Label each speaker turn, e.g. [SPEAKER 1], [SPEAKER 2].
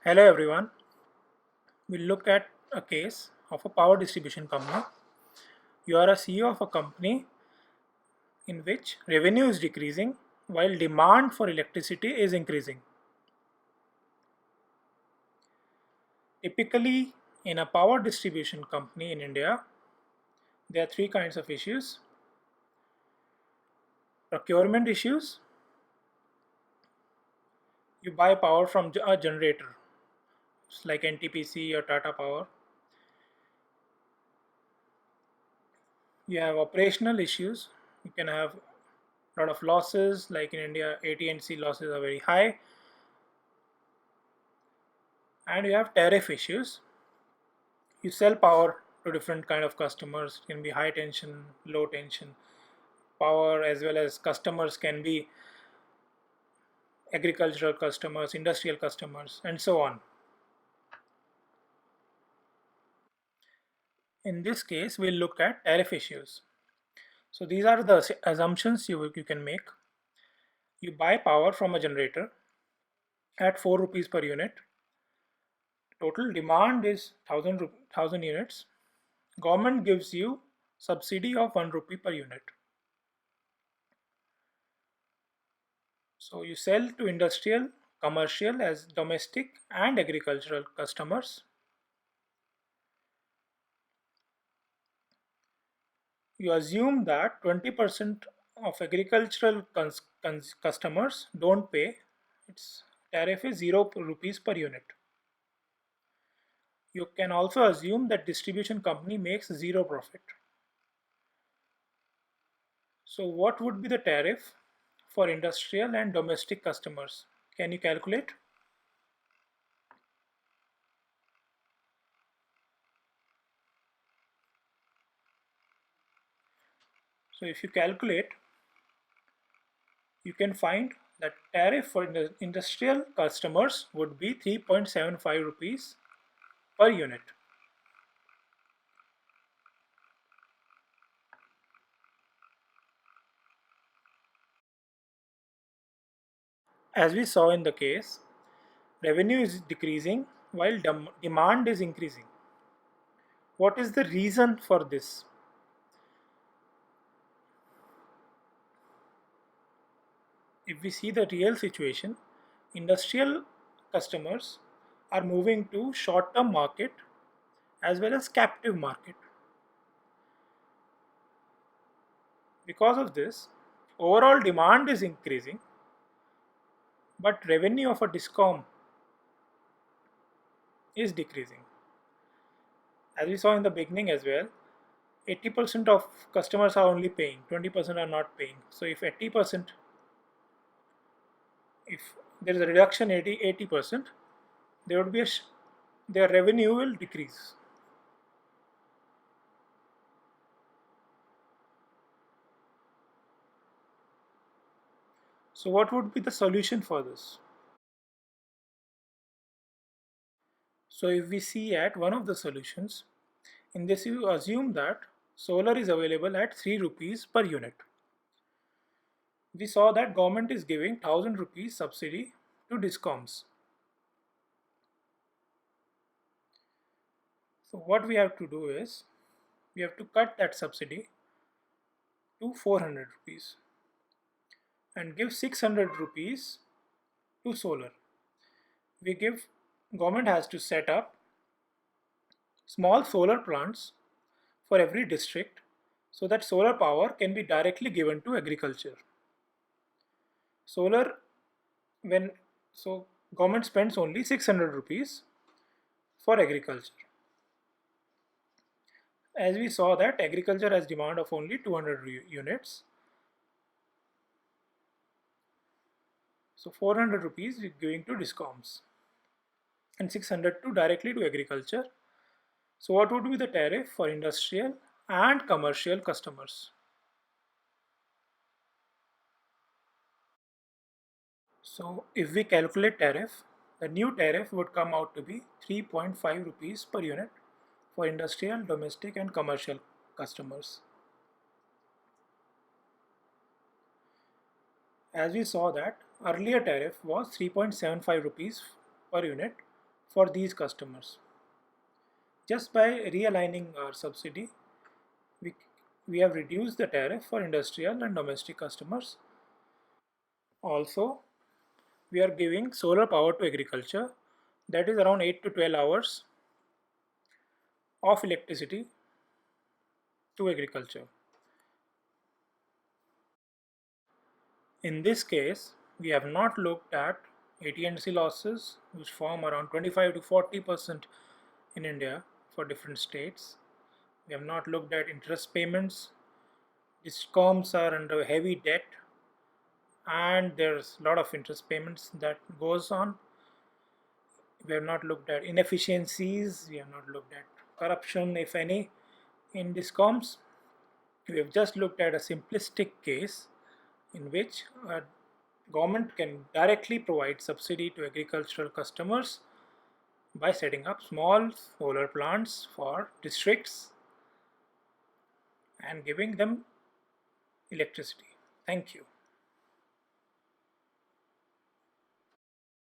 [SPEAKER 1] Hello everyone. We'll look at a case of a power distribution company. You are a CEO of a company in which revenue is decreasing while demand for electricity is increasing. Typically, in a power distribution company in India, there are three kinds of issues: procurement issues, you buy power from a generator, it's like NTPC or Tata Power. You have operational issues, you can have a lot of losses, like in India, AT&C losses are very high. And you have tariff issues. You sell power to different kind of customers. It can be high tension, low tension power, as well as customers can be agricultural customers, industrial customers, and so on. In this case, we'll look at tariff issues. So these are the assumptions you can make. You buy power from a generator at 4 rupees per unit. Total demand is 1000 units. Government gives you subsidy of 1 rupee per unit. So you sell to industrial, commercial as domestic and agricultural customers. You assume that 20% of agricultural customers don't pay. Its tariff is 0 rupees per unit. You can also assume that distribution company makes zero profit. So what would be the tariff for industrial and domestic customers? Can you calculate? So if you calculate, you can find that tariff for industrial customers would be 3.75 rupees per unit. As we saw in the case, revenue is decreasing while demand is increasing. What is the reason for this? If we see the real situation, industrial customers are moving to short-term market as well as captive market. Because of this, overall demand is increasing, but revenue of a discom is decreasing. As we saw in the beginning as well, 80% of customers are only paying, 20% are not paying. So if 80%, if there is a reduction 80%, there would be their revenue will decrease. So what would be the solution for this? So if we see at one of the solutions, in this you assume that solar is available at 3 rupees per unit. We saw that government is giving 1000 rupees subsidy to discoms. So what we have to do is, we have to cut that subsidy to 400 rupees and give 600 rupees to solar. We give, government has to set up small solar plants for every district so that solar power can be directly given to agriculture. Solar, when, so government spends only 600 rupees for agriculture. As we saw that agriculture has demand of only 200 units. So 400 rupees is going to discoms and 600 to directly to agriculture. So what would be the tariff for industrial and commercial customers? So if we calculate tariff, the new tariff would come out to be 3.5 rupees per unit for industrial, domestic and commercial customers. As we saw that earlier tariff was 3.75 rupees per unit for these customers. Just by realigning our subsidy, we, we have reduced the tariff for industrial and domestic customers. Also, we are giving solar power to agriculture, that is around 8 to 12 hours of electricity to agriculture. In this case, we have not looked at AT&C losses, which form around 25 to 40% in India for different states. We have not looked at interest payments. Discoms are under heavy debt, and there's a lot of interest payments that goes on. We have not looked at inefficiencies. We have not looked at corruption, if any, in discoms. We have just looked at a simplistic case in which a government can directly provide subsidy to agricultural customers by setting up small solar plants for districts and giving them electricity. Thank you.